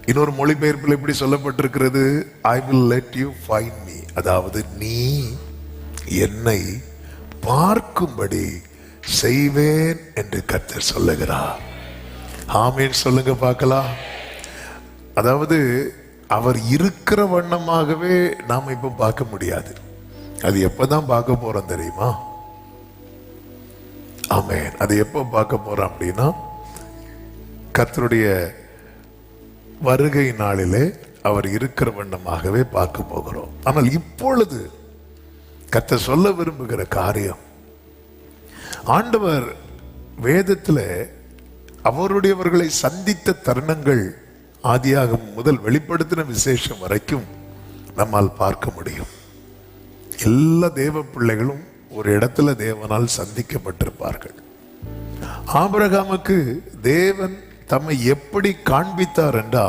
இன்னொரு மொழிபெயர்ப்பில் எப்படி சொல்லப்பட்டிருக்கிறது? I will let you find me. அதாவது நீ என்னை பார்க்கும்படி செய்வேன் என்று கர்த்தர் சொல்லுகிறார். ஆமென் சொல்லுங்க பார்க்கலாம். அதாவது அவர் இருக்கிற வண்ணமாகவே நாம் இப்ப பார்க்க முடியாது. அது எப்பதான் பார்க்க போறோம் தெரியுமா? ஆமென். அது எப்போ பார்க்க போறோம் அப்படின்னா, கர்த்தருடைய வருகை நாளிலே அவர் இருக்கிற வண்ணமாகவே பார்க்க போகிறோம். ஆனால் இப்பொழுது கர்த்தர் சொல்ல விரும்புகிற காரியம், ஆண்டவர் வேதத்தில் அவருடையவர்களை சந்தித்த தருணங்கள் ஆதியாகமம் முதல் வெளிப்படுத்தின விசேஷம் வரைக்கும் நம்மால் பார்க்க முடியும். எல்லா தேவ பிள்ளைகளும் ஒரு இடத்துல தேவனால் சந்திக்கப்பட்டிருப்பார்கள். ஆபிரகாமுக்கு தேவன் தம்மை எப்படி காண்பித்தார் என்றால்,